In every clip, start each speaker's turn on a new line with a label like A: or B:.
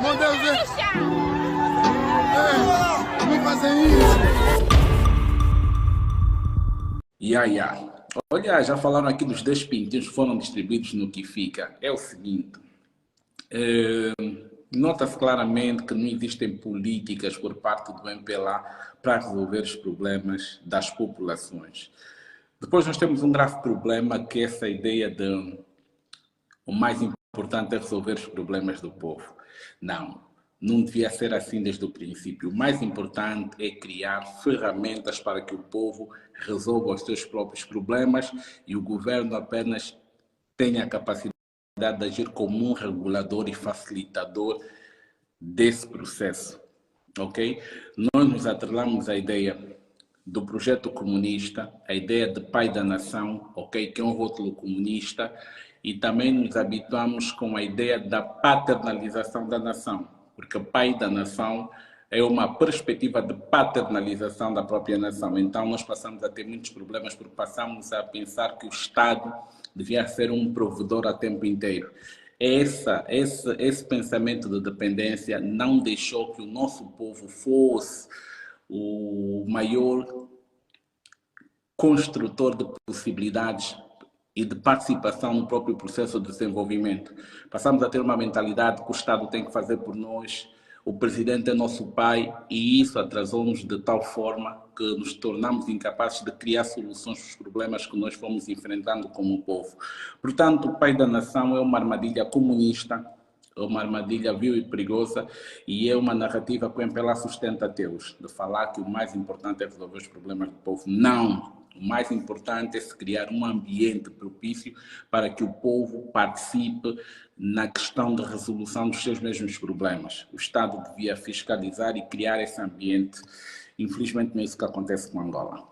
A: Meu Deus, não fazem isso.
B: Olha, já falaram aqui dos 10 pintinhos que foram distribuídos no que fica. É o seguinte, nota-se claramente que não existem políticas por parte do MPLA para resolver os problemas das populações. Depois nós temos um grave problema, que é essa ideia de o mais importante é resolver os problemas do povo. Não devia ser assim desde o princípio. O mais importante é criar ferramentas para que o povo resolva os seus próprios problemas e o governo apenas tenha a capacidade de agir como um regulador e facilitador desse processo. Ok? Nós nos atrelamos à ideia do projeto comunista, a ideia de pai da nação, ok, que é um rótulo comunista, e também nos habituamos com a ideia da paternalização da nação, porque pai da nação é uma perspectiva de paternalização da própria nação. Então nós passamos a ter muitos problemas porque passamos a pensar que o Estado devia ser um provedor a tempo inteiro. Esse pensamento de dependência não deixou que o nosso povo fosse o maior construtor de possibilidades e de participação no próprio processo de desenvolvimento. Passamos a ter uma mentalidade que o Estado tem que fazer por nós, o presidente é nosso pai, e isso atrasou-nos de tal forma que nos tornamos incapazes de criar soluções para os problemas que nós fomos enfrentando como povo. Portanto, o pai da nação é uma armadilha comunista, é uma armadilha vil e perigosa, e é uma narrativa que o MPLA sustenta até hoje, de falar que o mais importante é resolver os problemas do povo. Não! O mais importante é se criar um ambiente propício para que o povo participe na questão de resolução dos seus mesmos problemas. O Estado devia fiscalizar e criar esse ambiente. Infelizmente não é isso que acontece com Angola.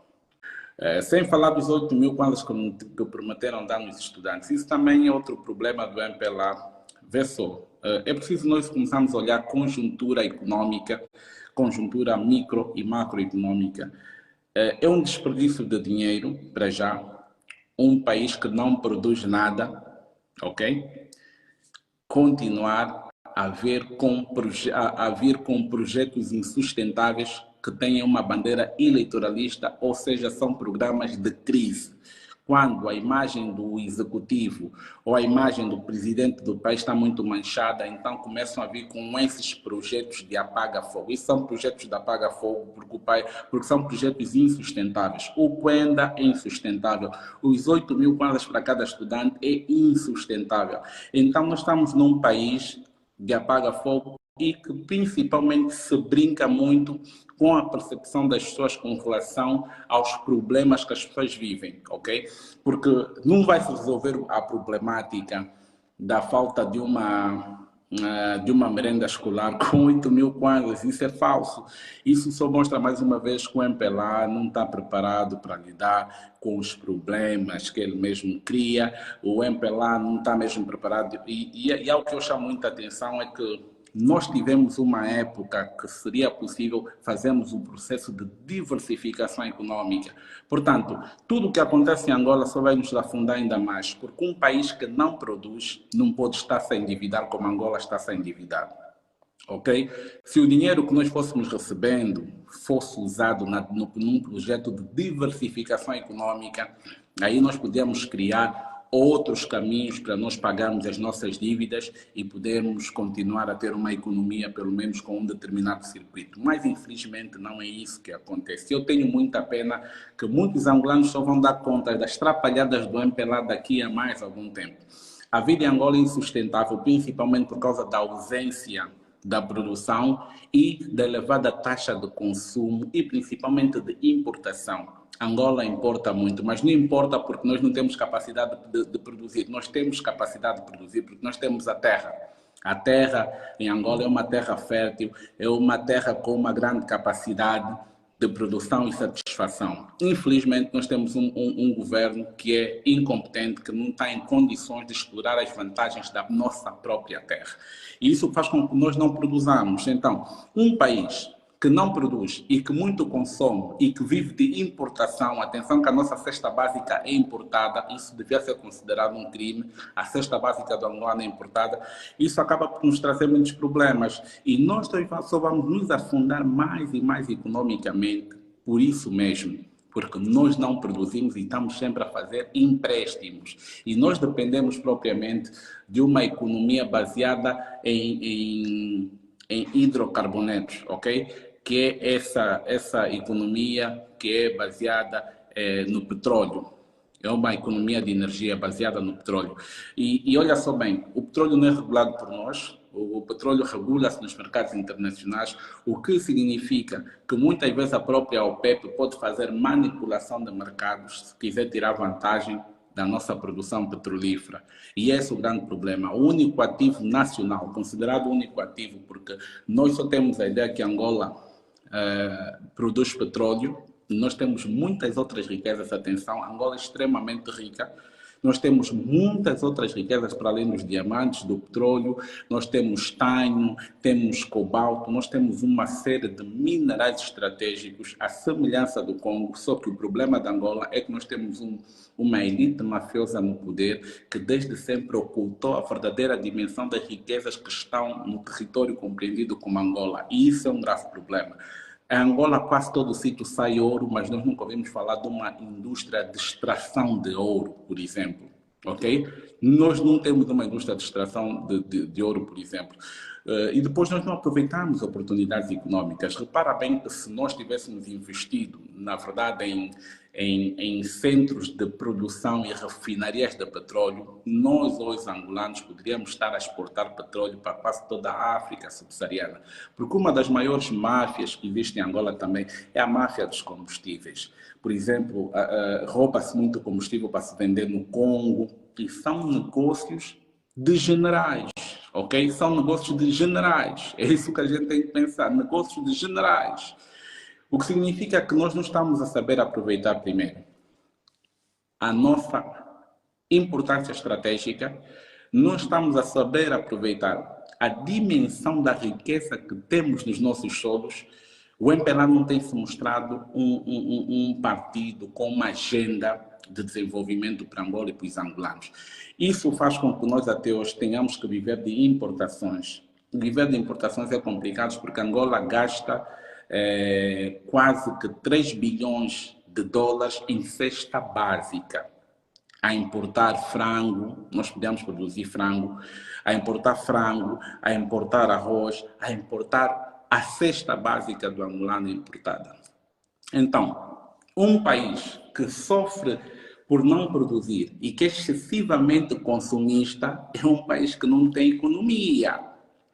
B: Sem falar dos 8 mil quadros que prometeram dar nos estudantes. Isso também é outro problema do MPLA. Vê só, é preciso nós começarmos a olhar conjuntura econômica, conjuntura micro e macroeconômica. É um desperdício de dinheiro, para já, um país que não produz nada, ok? Continuar a vir com projetos insustentáveis que tenham uma bandeira eleitoralista, ou seja, são programas de crise. Quando a imagem do executivo ou a imagem do presidente do país está muito manchada, então começam a vir com esses projetos de apaga-fogo. Isso são projetos de apaga-fogo porque são projetos insustentáveis. O Quenda é insustentável. Os 8 mil quadras para cada estudante é insustentável. Então nós estamos num país de apaga-fogo e que principalmente se brinca muito com a percepção das pessoas com relação aos problemas que as pessoas vivem, ok? Porque não vai se resolver a problemática da falta de uma merenda escolar com 8 mil quadras. Isso é falso. Isso só mostra mais uma vez que o MPLA não está preparado para lidar com os problemas que ele mesmo cria. O MPLA não está mesmo preparado. E algo que eu chamo muita atenção é que nós tivemos uma época que seria possível fazermos um processo de diversificação econômica. Portanto, tudo o que acontece em Angola só vai nos afundar ainda mais, porque um país que não produz não pode estar a endividar como Angola está a se endividar. Ok? Se o dinheiro que nós fôssemos recebendo fosse usado num projeto de diversificação econômica, aí nós podíamos criar outros caminhos para nós pagarmos as nossas dívidas e podermos continuar a ter uma economia, pelo menos com um determinado circuito. Mas, infelizmente, não é isso que acontece. Eu tenho muita pena que muitos angolanos só vão dar conta das trapalhadas do MPLA daqui a mais algum tempo. A vida em Angola é insustentável, principalmente por causa da ausência da produção e da elevada taxa de consumo e principalmente de importação. Angola importa muito, mas não importa porque nós não temos capacidade de produzir. Nós temos capacidade de produzir porque nós temos a terra. A terra em Angola é uma terra fértil, é uma terra com uma grande capacidade de produção e satisfação. Infelizmente, nós temos um governo que é incompetente, que não está em condições de explorar as vantagens da nossa própria terra. E isso faz com que nós não produzamos. Então, um país que não produz e que muito consome e que vive de importação, atenção que a nossa cesta básica é importada, isso devia ser considerado um crime, a cesta básica do Angola é importada, isso acaba por nos trazer muitos problemas e nós só vamos nos afundar mais e mais economicamente por isso mesmo. Porque nós não produzimos e estamos sempre a fazer empréstimos. E nós dependemos propriamente de uma economia baseada em hidrocarbonetos, ok? Que é essa economia que é baseada no petróleo. É uma economia de energia baseada no petróleo. E olha só bem, o petróleo não é regulado por nós, o petróleo regula-se nos mercados internacionais, o que significa que muitas vezes a própria OPEP pode fazer manipulação de mercados se quiser tirar vantagem da nossa produção petrolífera. E esse é o grande problema. O único ativo nacional, considerado o único ativo, porque nós só temos a ideia que Angola produz petróleo, nós temos muitas outras riquezas, atenção, Angola é extremamente rica, nós temos muitas outras riquezas para além dos diamantes, do petróleo, nós temos estanho, temos cobalto, nós temos uma série de minerais estratégicos, à semelhança do Congo, só que o problema da Angola é que nós temos uma elite mafiosa no poder que desde sempre ocultou a verdadeira dimensão das riquezas que estão no território compreendido como Angola, e isso é um grave problema. Em Angola, quase todo o sítio sai ouro, mas nós nunca ouvimos falar de uma indústria de extração de ouro, por exemplo. Ok? Nós não temos uma indústria de extração de ouro, por exemplo. E depois nós não aproveitamos oportunidades econômicas. Repara bem que se nós tivéssemos investido, na verdade, em centros de produção e refinarias de petróleo, nós, os angolanos, poderíamos estar a exportar petróleo para quase toda a África subsaariana. Porque uma das maiores máfias que existe em Angola também é a máfia dos combustíveis. Por exemplo, rouba-se muito combustível para se vender no Congo, e são negócios de generais, ok? São negócios de generais. É isso que a gente tem que pensar, negócios de generais. O que significa que nós não estamos a saber aproveitar primeiro a nossa importância estratégica, não estamos a saber aproveitar a dimensão da riqueza que temos nos nossos solos. O MPLA não tem se mostrado um partido com uma agenda de desenvolvimento para Angola e para os angolanos. Isso faz com que nós até hoje tenhamos que viver de importações. Viver de importações é complicado porque Angola gasta quase que 3 bilhões de dólares em cesta básica. A importar frango, nós podemos produzir frango, a importar arroz, a importar a cesta básica do angolano importada. Então, um país que sofre por não produzir e que é excessivamente consumista é um país que não tem economia.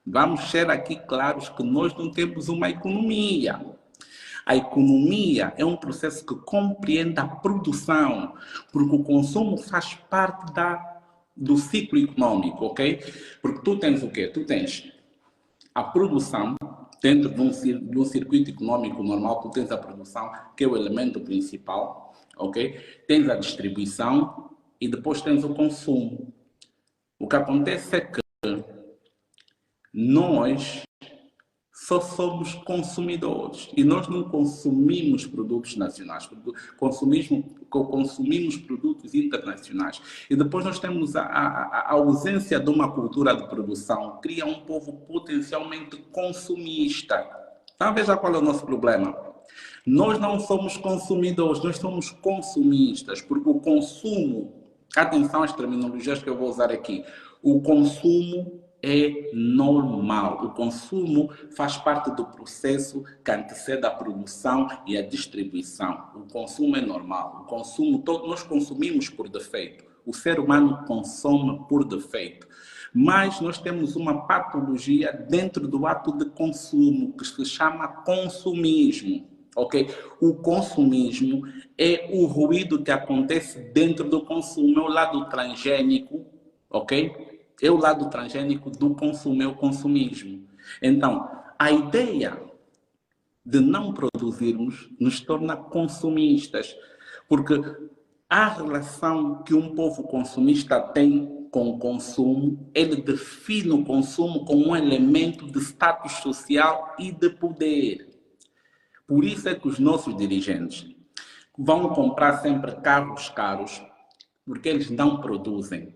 B: Vamos ser aqui claros que nós não temos uma economia. A economia é um processo que compreende a produção, porque o consumo faz parte do ciclo econômico, ok? Porque tu tens o quê? Tu tens a produção, dentro de um circuito econômico normal, tu tens a produção, que é o elemento principal, ok? Tens a distribuição e depois tens o consumo. O que acontece é que nós só somos consumidores e nós não consumimos produtos nacionais, consumimos produtos internacionais. E depois nós temos a ausência de uma cultura de produção, cria um povo potencialmente consumista. Então veja qual é o nosso problema. Nós não somos consumidores, nós somos consumistas, porque o consumo, atenção às terminologias que eu vou usar aqui, o consumo é normal. O consumo faz parte do processo que antecede a produção e a distribuição. O consumo é normal. O consumo, nós consumimos por defeito. O ser humano consome por defeito. Mas nós temos uma patologia dentro do ato de consumo que se chama consumismo. Okay? O consumismo é o ruído que acontece dentro do consumo, é o lado transgênico, ok? É o lado transgênico do consumo, é o consumismo. Então, a ideia de não produzirmos nos torna consumistas, porque a relação que um povo consumista tem com o consumo, ele define o consumo como um elemento de status social e de poder. Por isso é que os nossos dirigentes vão comprar sempre carros caros, porque eles não produzem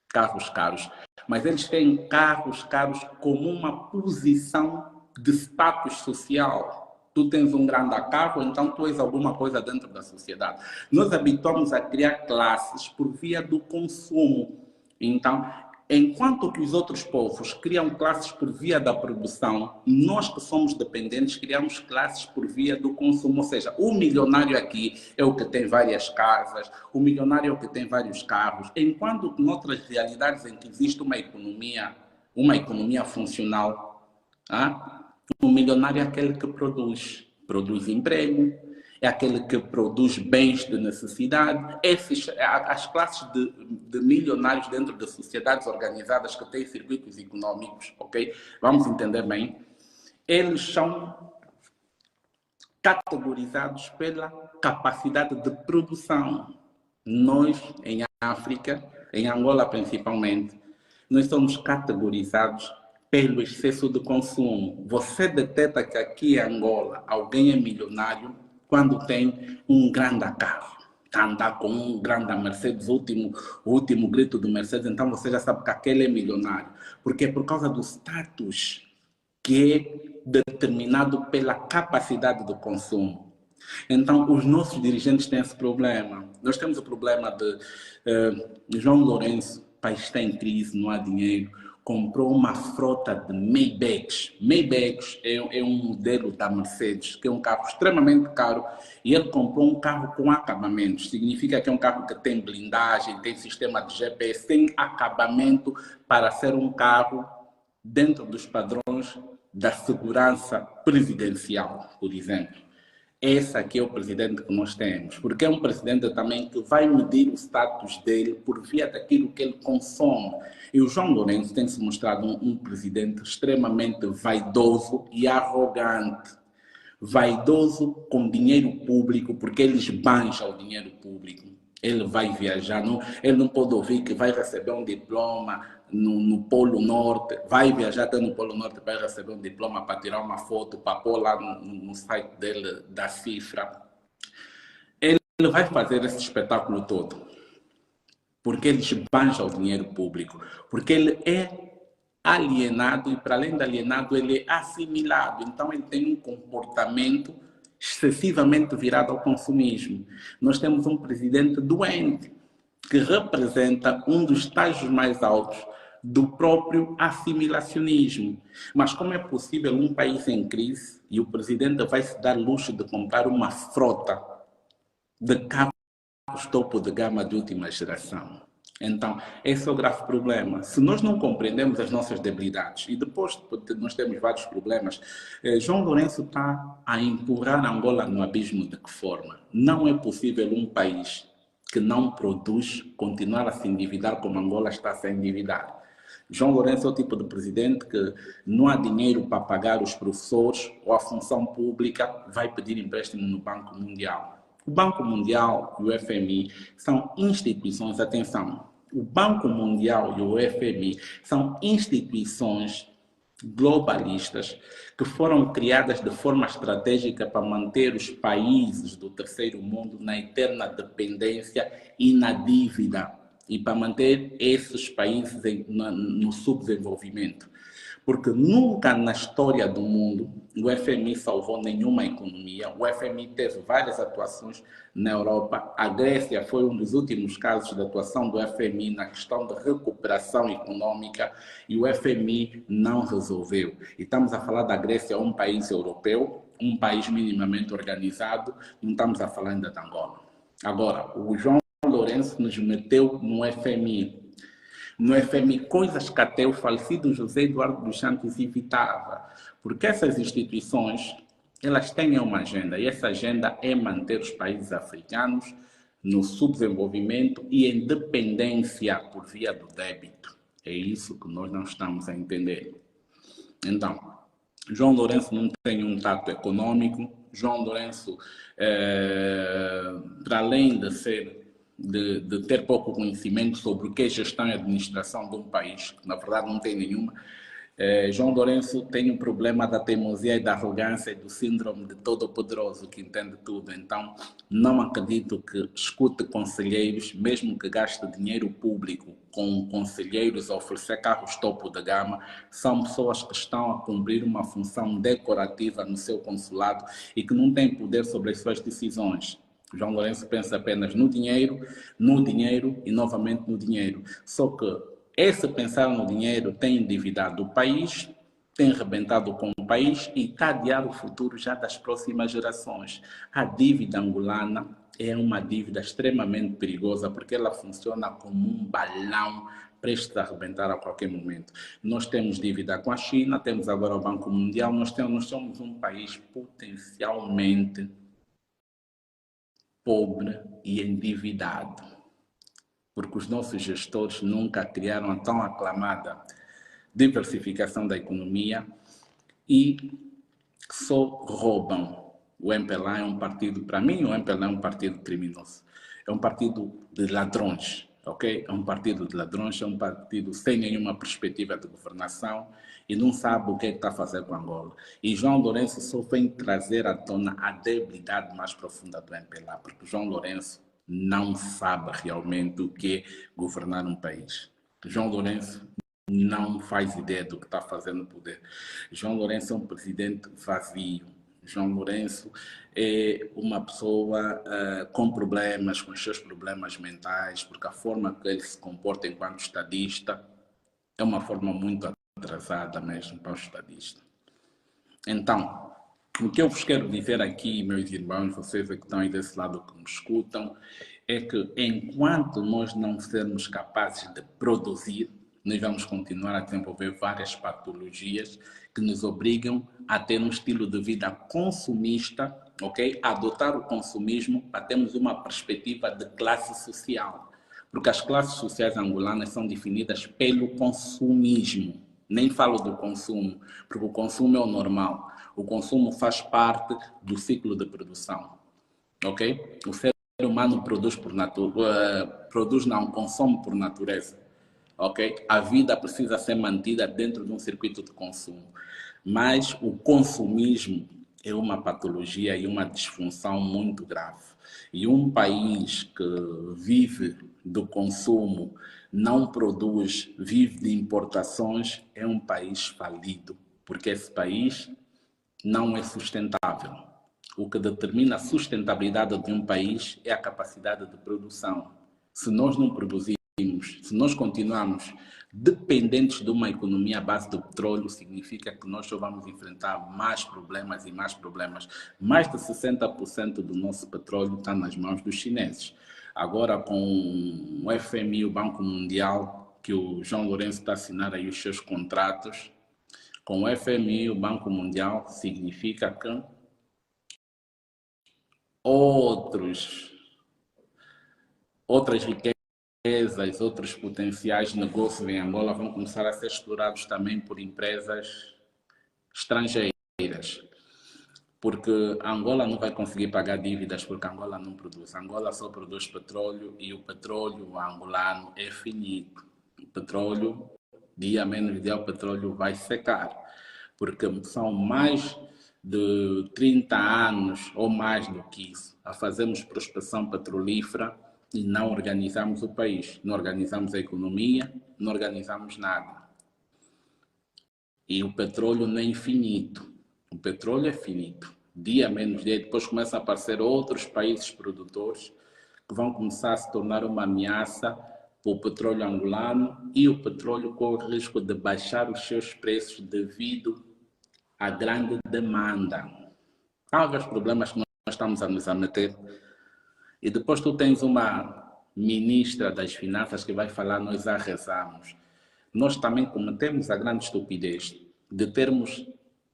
B: carros caros, mas eles têm carros caros como uma posição de status social. Tu tens um grande carro, então tu és alguma coisa dentro da sociedade. Nós habituamos a criar classes por via do consumo. Então, enquanto que os outros povos criam classes por via da produção, nós que somos dependentes criamos classes por via do consumo. Ou seja, o milionário aqui é o que tem várias casas, o milionário é o que tem vários carros, enquanto que noutras realidades em que existe uma economia funcional, o milionário é aquele que produz emprego, é aquele que produz bens de necessidade. As classes de milionários dentro de sociedades organizadas que têm circuitos econômicos, ok? Vamos entender bem. Eles são categorizados pela capacidade de produção. Nós, em África, em Angola principalmente, nós somos categorizados pelo excesso de consumo. Você detecta que aqui em Angola alguém é milionário quando tem um grande carro, andar com um grande Mercedes, o último grito do Mercedes, então você já sabe que aquele é milionário. Porque é por causa do status que é determinado pela capacidade do consumo. Então, os nossos dirigentes têm esse problema. Nós temos o problema de João Lourenço, o país está em crise, não há dinheiro, comprou uma frota de Maybachs. Maybachs é um modelo da Mercedes, que é um carro extremamente caro, e ele comprou um carro com acabamentos. Significa que é um carro que tem blindagem, tem sistema de GPS, tem acabamento para ser um carro dentro dos padrões da segurança presidencial, por exemplo. Esse aqui é o presidente que nós temos, porque é um presidente também que vai medir o status dele por via daquilo que ele consome. E o João Lourenço tem se mostrado um presidente extremamente vaidoso e arrogante. Vaidoso com dinheiro público, porque ele esbanja o dinheiro público. Ele vai viajar, ele não pode ouvir que vai receber um diploma no Polo Norte, vai viajar até no Polo Norte para receber um diploma, para tirar uma foto, para pôr lá no site dele da cifra. Ele vai fazer esse espetáculo todo, porque ele esbanja o dinheiro público, porque ele é alienado e, para além de alienado, ele é assimilado. Então, ele tem um comportamento excessivamente virado ao consumismo. Nós temos um presidente doente, que representa um dos estágios mais altos do próprio assimilacionismo. Mas como é possível um país em crise e o presidente vai se dar luxo de comprar uma frota de carros topo de gama de última geração? Então, esse é o grave problema. Se nós não compreendemos as nossas debilidades, e depois nós temos vários problemas, João Lourenço está a empurrar Angola no abismo de que forma? Não é possível um país que não produz continuar a se endividar como Angola está a se endividar. João Lourenço é o tipo de presidente que não há dinheiro para pagar os professores ou a função pública, vai pedir empréstimo no Banco Mundial. O Banco Mundial e o FMI são instituições, atenção, o Banco Mundial e o FMI são instituições globalistas que foram criadas de forma estratégica para manter os países do terceiro mundo na eterna dependência e na dívida, e para manter esses países no subdesenvolvimento. Porque nunca na história do mundo o FMI salvou nenhuma economia. O FMI teve várias atuações na Europa. A Grécia foi um dos últimos casos de atuação do FMI na questão de recuperação econômica e o FMI não resolveu. E estamos a falar da Grécia, um país europeu, um país minimamente organizado, não estamos a falar ainda de Angola. Agora, o João Lourenço nos meteu no FMI. No FMI, coisas que até o falecido José Eduardo dos Santos evitava, porque essas instituições, elas têm uma agenda, e essa agenda é manter os países africanos no subdesenvolvimento e em dependência por via do débito. É isso que nós não estamos a entender. Então, João Lourenço não tem um tato econômico. João Lourenço, para além de ter pouco conhecimento sobre o que é gestão e administração de um país, que na verdade não tem nenhuma, João Lourenço tem um problema da teimosia e da arrogância e do síndrome de todo-poderoso que entende tudo. Então, não acredito que escute conselheiros, mesmo que gaste dinheiro público com conselheiros a oferecer carros topo de gama, são pessoas que estão a cumprir uma função decorativa no seu consulado e que não têm poder sobre as suas decisões. João Lourenço pensa apenas no dinheiro e novamente no dinheiro. Só que esse pensar no dinheiro tem endividado o país, tem arrebentado com o país e está a adiar o futuro já das próximas gerações. A dívida angolana é uma dívida extremamente perigosa porque ela funciona como um balão prestes a arrebentar a qualquer momento. Nós temos dívida com a China, temos agora o Banco Mundial, nós somos um país potencialmente pobre e endividado, porque os nossos gestores nunca criaram a tão aclamada diversificação da economia e só roubam. O MPLA é um partido, para mim, o MPLA é um partido criminoso. É um partido de ladrões, ok? É um partido de ladrões, é um partido sem nenhuma perspectiva de governação e não sabe o que está a fazer com Angola. E João Lourenço só vem trazer à tona a debilidade mais profunda do MPLA, porque João Lourenço não sabe realmente o que é governar um país. João Lourenço não faz ideia do que está fazendo no poder. João Lourenço é um presidente vazio. João Lourenço é uma pessoa com problemas, com os seus problemas mentais, porque a forma que ele se comporta enquanto estadista é uma forma muito atrasada mesmo para o estadista. Então, o que eu vos quero dizer aqui, meus irmãos, vocês que estão aí desse lado que me escutam, é que enquanto nós não sermos capazes de produzir, nós vamos continuar a desenvolver várias patologias que nos obrigam a ter um estilo de vida consumista, ok? A adotar o consumismo para termos uma perspectiva de classe social. Porque as classes sociais angolanas são definidas pelo consumismo. Nem falo do consumo, porque o consumo é o normal. O consumo faz parte do ciclo de produção, ok? O ser humano produz por consome por natureza, ok? A vida precisa ser mantida dentro de um circuito de consumo, mas o consumismo é uma patologia e uma disfunção muito grave. E um país que vive do consumo, não produz, vive de importações, é um país falido, porque esse país não é sustentável. O que determina a sustentabilidade de um país é a capacidade de produção. Se nós não produzimos, se nós continuarmos dependentes de uma economia à base do petróleo, significa que nós só vamos enfrentar mais problemas e mais problemas. Mais de 60% do nosso petróleo está nas mãos dos chineses. Agora, com o FMI, o Banco Mundial, que o João Lourenço está a assinar aí os seus contratos, com o FMI, o Banco Mundial, significa que outras riquezas, outros potenciais negócios em Angola vão começar a ser explorados também por empresas estrangeiras. Porque Angola não vai conseguir pagar dívidas porque Angola não produz. Angola só produz petróleo e o petróleo angolano é finito. O petróleo, dia menos dia, o petróleo vai secar. Porque são mais de 30 anos ou mais do que isso a fazermos prospecção petrolífera e não organizamos o país. Não organizamos a economia, não organizamos nada. E o petróleo não é infinito. O petróleo é finito. Dia menos dia, depois começam a aparecer outros países produtores que vão começar a se tornar uma ameaça para o petróleo angolano e o petróleo corre o risco de baixar os seus preços devido à grande demanda. Há vários problemas que nós estamos a nos meter. E depois tu tens uma ministra das Finanças que vai falar, nós a rezamos. Nós também cometemos a grande estupidez de termos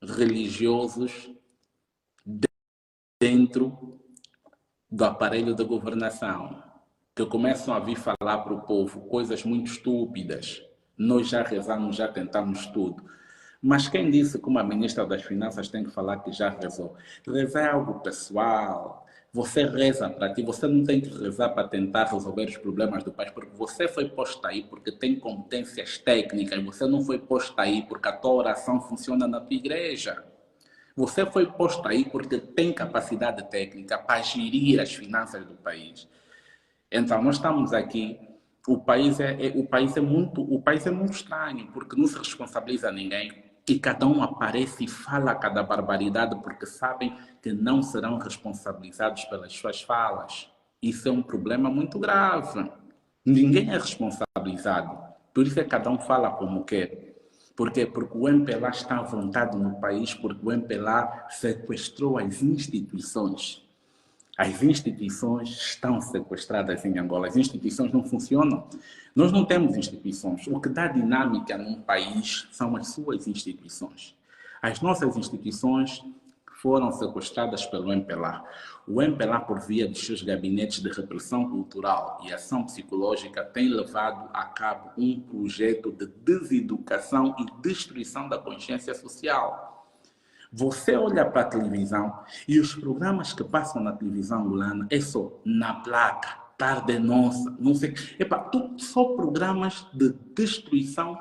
B: religiosos dentro do aparelho de governação, que começam a vir falar para o povo coisas muito estúpidas. Nós já rezamos, já tentamos tudo. Mas quem disse que uma ministra das Finanças tem que falar que já rezou? Rezar é algo pessoal. você reza para ti, você não tem que rezar para tentar resolver os problemas do país, porque você foi posto aí porque tem competências técnicas, você não foi posto aí porque a tua oração funciona na tua igreja. Você foi posto aí porque tem capacidade técnica para gerir as finanças do país. Então, nós estamos aqui, o país é muito estranho, porque não se responsabiliza ninguém e cada um aparece e fala cada barbaridade porque sabem que não serão responsabilizados pelas suas falas. Isso é um problema muito grave. Ninguém é responsabilizado. Por isso é que cada um fala como quer. Por quê? Porque o MPLA está à vontade no país, porque o MPLA sequestrou as instituições. As instituições estão sequestradas em Angola, as instituições não funcionam. Nós não temos instituições. O que dá dinâmica num país são as suas instituições. As nossas instituições foram sequestradas pelo MPLA. O MPLA, por via dos seus gabinetes de repressão cultural e ação psicológica, tem levado a cabo um projeto de deseducação e destruição da consciência social. Você olha para a televisão e os programas que passam na televisão angolana é só na placa, tarde nossa, não sei. Epa, tu, só programas de destruição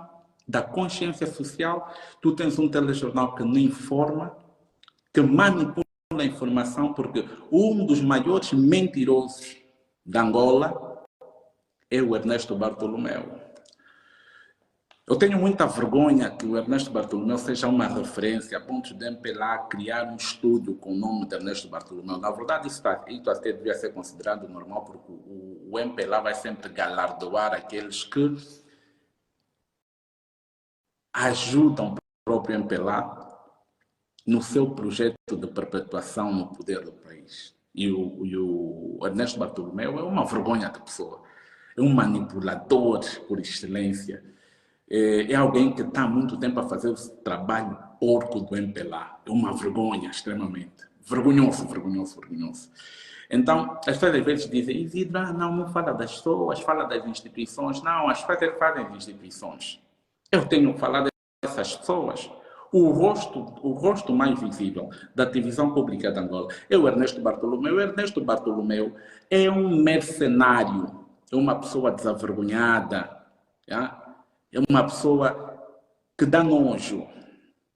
B: da consciência social. Tu tens um telejornal que não informa, que manipula a informação, porque um dos maiores mentirosos da Angola é o Ernesto Bartolomeu. Eu tenho muita vergonha que o Ernesto Bartolomeu seja uma referência a ponto de MPLA criar um estúdio com o nome de Ernesto Bartolomeu. Na verdade, isso até devia ser considerado normal, porque o MPLA vai sempre galardoar aqueles que ajudam o próprio MPLA no seu projeto de perpetuação no poder do país. E o Ernesto Bartolomeu é uma vergonha de pessoa. É um manipulador por excelência. É alguém que está há muito tempo a fazer o trabalho porco do MPLA. É uma vergonha, extremamente. Vergonhoso, vergonhoso, vergonhoso. Então, as pessoas às vezes dizem, Isidro, não fala das pessoas, fala das instituições. Não, as pessoas fazem das instituições. Eu tenho falado dessas pessoas. O rosto mais visível da televisão pública de Angola é o Ernesto Bartolomeu. O Ernesto Bartolomeu é um mercenário, é uma pessoa desavergonhada, já? É uma pessoa que dá nojo,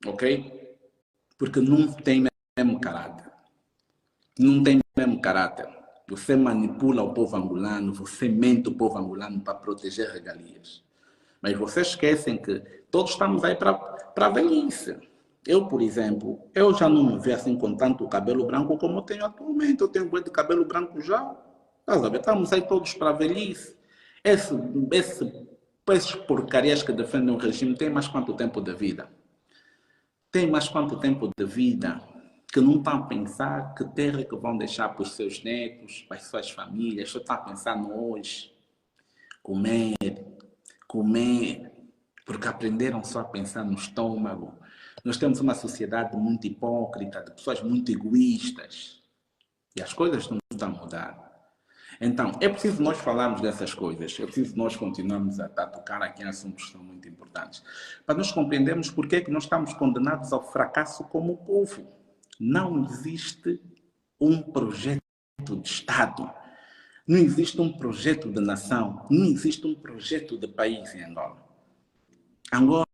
B: ok? Porque não tem mesmo caráter. Não tem mesmo caráter. Você manipula o povo angolano, você mente o povo angolano para proteger regalias. Mas vocês esquecem que todos estamos aí para a velhice. Eu, por exemplo, eu já não me vejo assim com tanto cabelo branco como eu tenho atualmente. Eu tenho de cabelo branco já. Estamos aí todos para a velhice. Essas porcarias que defendem o regime têm mais quanto tempo de vida? Tem mais quanto tempo de vida? Que não estão a pensar que terra que vão deixar para os seus netos, para as suas famílias, só estão a pensar no hoje. Comer, porque aprenderam só a pensar no estômago. Nós temos uma sociedade muito hipócrita, de pessoas muito egoístas. E as coisas não estão a mudar. Então, é preciso nós falarmos dessas coisas, é preciso nós continuarmos a tocar aqui em assuntos que são muito importantes, para nós compreendermos porque é que nós estamos condenados ao fracasso como povo. Não existe um projeto de Estado, não existe um projeto de nação, não existe um projeto de país em Angola. Angola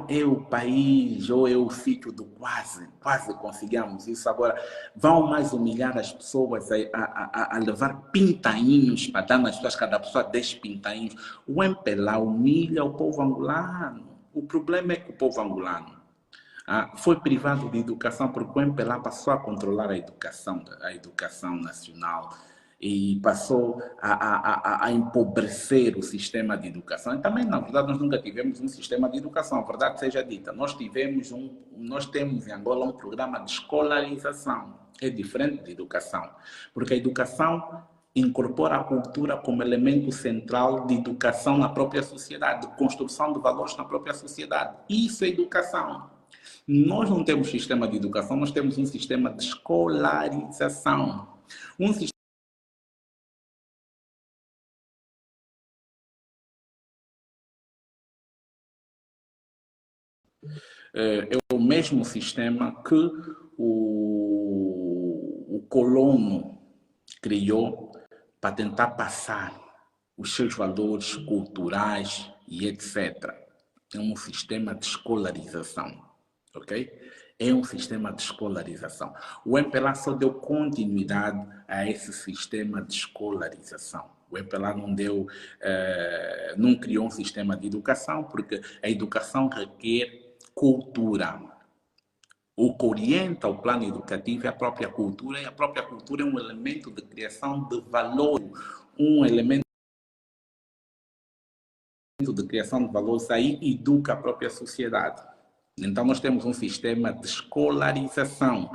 B: é o país ou é o sítio do quase conseguimos isso. Agora, vão mais humilhar as pessoas a levar pintainhos para dar nas pessoas, cada pessoa 10 pintainhos. O MPLA humilha o povo angolano. O problema é que o povo angolano foi privado de educação porque o MPLA passou a controlar a educação nacional e passou a empobrecer o sistema de educação. E também, na verdade, nós nunca tivemos um sistema de educação, a verdade seja dita. Nós temos em Angola um programa de escolarização. É diferente de educação, porque a educação incorpora a cultura como elemento central de educação na própria sociedade, de construção de valores na própria sociedade. Isso é educação. Nós não temos sistema de educação, nós temos um sistema de escolarização. Um sistema é o mesmo sistema que o colono criou para tentar passar os seus valores culturais e etc. É um sistema de escolarização, ok? É um sistema de escolarização. O MPLA só deu continuidade a esse sistema de escolarização. O MPLA não criou um sistema de educação, porque a educação requer cultura. O que orienta o plano educativo é a própria cultura, e a própria cultura é um elemento de criação de valor, um elemento de criação de valores, aí educa a própria sociedade. Então nós temos um sistema de escolarização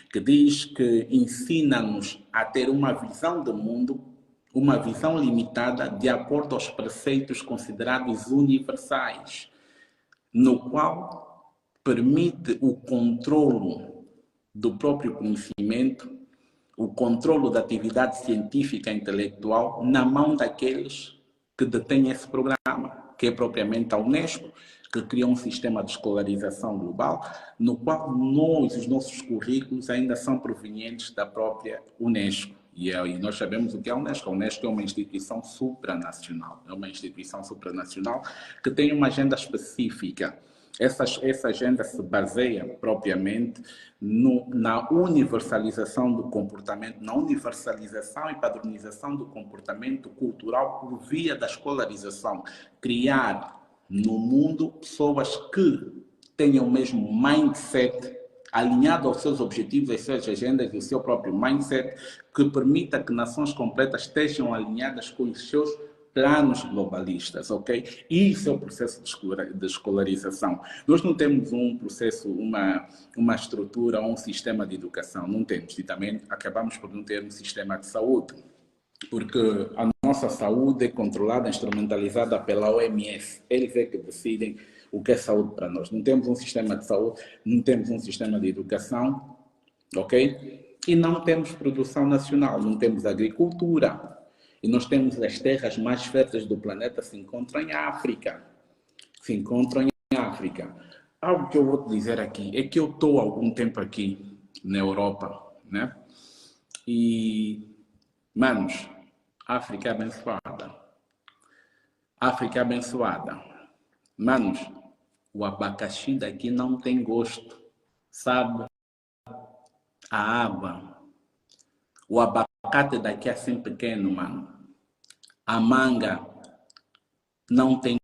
B: que diz que ensina-nos a ter uma visão do mundo, uma visão limitada de acordo aos preceitos considerados universais, no qual permite o controlo do próprio conhecimento, o controlo da atividade científica e intelectual na mão daqueles que detêm esse programa, que é propriamente a Unesco, que criou um sistema de escolarização global, no qual os nossos currículos ainda são provenientes da própria Unesco. E nós sabemos o que é a Unesco. A Unesco é uma instituição supranacional. É uma instituição supranacional que tem uma agenda específica. Essa agenda se baseia propriamente na universalização do comportamento, na universalização e padronização do comportamento cultural por via da escolarização. Criar no mundo pessoas que tenham o mesmo mindset alinhado aos seus objetivos, às suas agendas e ao seu próprio mindset, que permita que nações completas estejam alinhadas com os seus planos globalistas, ok? Isso é o processo de escolarização. Nós não temos um processo, uma estrutura, um sistema de educação, não temos. E também acabamos por não ter um sistema de saúde, porque a nossa saúde é controlada, instrumentalizada pela OMS. Eles é que decidem o que é saúde para nós. Não temos um sistema de saúde, não temos um sistema de educação, ok? E não temos produção nacional, não temos agricultura. E nós temos as terras mais férteis do planeta se encontram em África. Se encontram em África. Algo que eu vou te dizer aqui é que eu estou há algum tempo aqui na Europa, né? E, manos, África é abençoada. África é abençoada. Manos, o abacaxi daqui não tem gosto. Sabe? A água. O abacate daqui é assim pequeno, mano. A manga não tem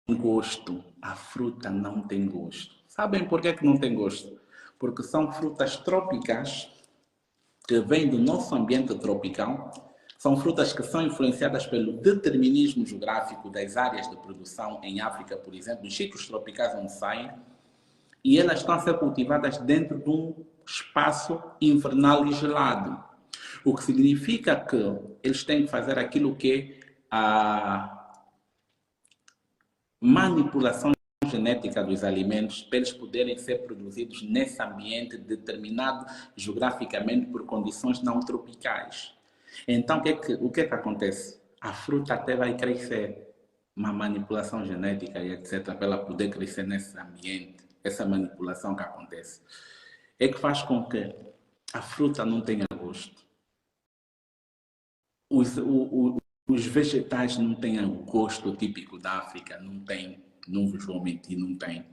B: gosto. A fruta não tem gosto. Sabem por que não tem gosto? Porque são frutas tropicais que vêm do nosso ambiente tropical. São frutas que são influenciadas pelo determinismo geográfico das áreas de produção em África, por exemplo, nos sítios tropicais onde saem, e elas estão a ser cultivadas dentro de um espaço invernal e gelado. O que significa que eles têm que fazer aquilo que é a manipulação genética dos alimentos para eles poderem ser produzidos nesse ambiente determinado geograficamente por condições não tropicais. Então, o que acontece? A fruta até vai crescer, uma manipulação genética e etc, para ela poder crescer nesse ambiente. Essa manipulação que acontece é que faz com que a fruta não tenha gosto. Os vegetais não tenham o gosto típico da África, não tem, não vos vou mentir, não tem.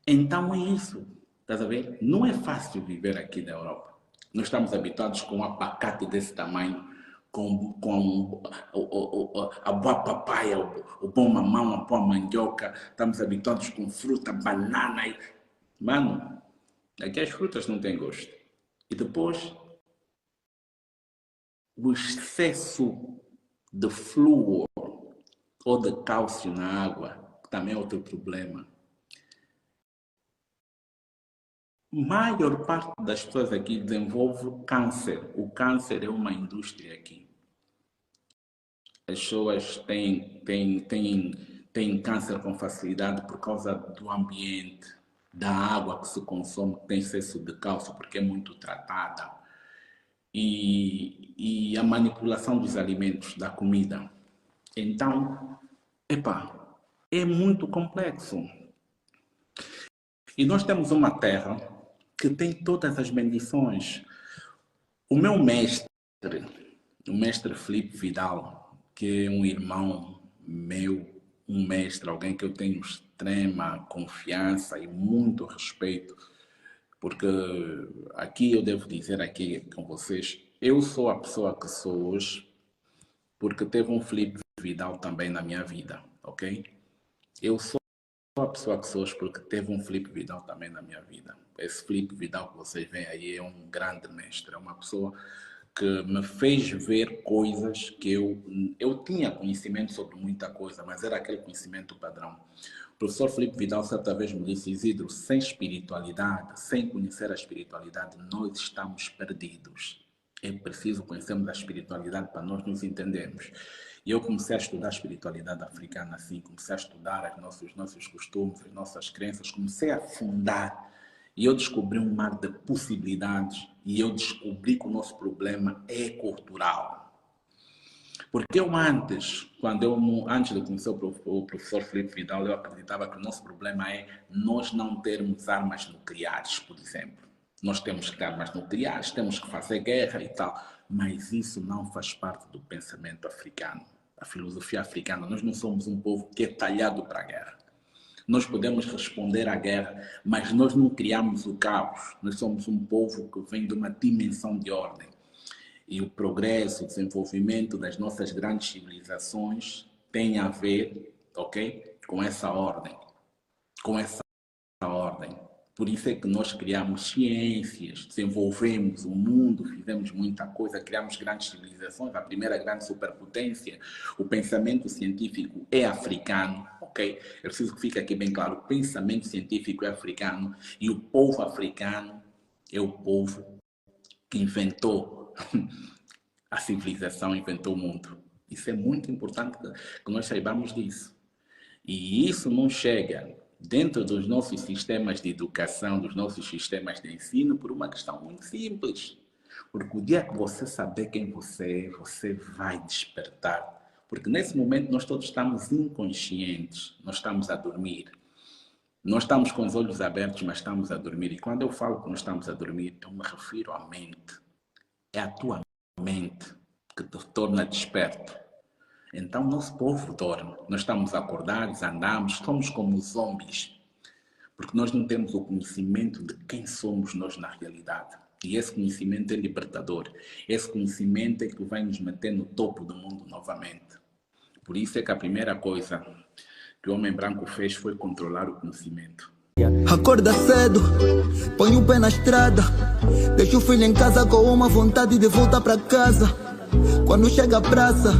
B: Então é isso, estás a ver? Não é fácil viver aqui na Europa. Nós estamos habituados com um abacate desse tamanho, com a boa papaya, o bom mamão, a boa mandioca. Estamos habituados com fruta, banana. Mano, aqui as frutas não têm gosto. E depois, o excesso de flúor ou de cálcio na água também é outro problema. Maior parte das pessoas aqui desenvolve câncer. O câncer é uma indústria aqui. As pessoas têm câncer com facilidade por causa do ambiente, da água que se consome, que tem excesso de cálcio, porque é muito tratada. E a manipulação dos alimentos, da comida. Então, é muito complexo. E nós temos uma terra que tem todas as bendições. O meu mestre, o mestre Filipe Vidal, que é um irmão meu, um mestre, alguém que eu tenho extrema confiança e muito respeito, porque aqui eu devo dizer aqui com vocês, eu sou a pessoa que sou hoje, porque teve um Filipe Vidal também na minha vida, ok? Eu sou a pessoa que sou hoje porque teve um Filipe Vidal também na minha vida. Esse Filipe Vidal que vocês veem aí é um grande mestre, é uma pessoa que me fez ver coisas que eu tinha conhecimento sobre muita coisa, mas era aquele conhecimento padrão. O professor Filipe Vidal certa vez me disse: Isidro, sem espiritualidade, sem conhecer a espiritualidade, nós estamos perdidos. É preciso conhecermos a espiritualidade para nós nos entendermos. E eu comecei a estudar a espiritualidade africana assim, comecei a estudar os nossos costumes, as nossas crenças, comecei a fundar. E eu descobri um mar de possibilidades e eu descobri que o nosso problema é cultural. Porque eu antes de conhecer o professor Filipe Vidal, eu acreditava que o nosso problema é nós não termos armas nucleares, por exemplo. Nós temos que ter armas nucleares, temos que fazer guerra e tal, mas isso não faz parte do pensamento africano, a filosofia africana. Nós não somos um povo que é talhado para a guerra. Nós podemos responder à guerra, mas nós não criamos o caos. Nós somos um povo que vem de uma dimensão de ordem. E o progresso, o desenvolvimento das nossas grandes civilizações tem a ver, ok, com essa ordem. Com essa ordem. Por isso é que nós criamos ciências, desenvolvemos o mundo, fizemos muita coisa, criamos grandes civilizações, a primeira grande superpotência. O pensamento científico é africano, ok? É preciso que fique aqui bem claro, o pensamento científico é africano e o povo africano é o povo que inventou a civilização, inventou o mundo. Isso é muito importante que nós saibamos disso. E isso não chega dentro dos nossos sistemas de educação, dos nossos sistemas de ensino, por uma questão muito simples. Porque o dia que você saber quem você é, você vai despertar. Porque nesse momento nós todos estamos inconscientes, nós estamos a dormir. Nós estamos com os olhos abertos, mas estamos a dormir. E quando eu falo que nós estamos a dormir, eu me refiro à mente. É a tua mente que te torna desperto. Então, nosso povo dorme. Nós estamos acordados, andamos, somos como zombies. Porque nós não temos o conhecimento de quem somos nós na realidade. E esse conhecimento é libertador. Esse conhecimento é que vai nos meter no topo do mundo novamente. Por isso é que a primeira coisa que o homem branco fez foi controlar o conhecimento.
C: Acorda cedo, põe o pé na estrada, deixa o filho em casa com uma vontade de voltar para casa. Quando chega a praça,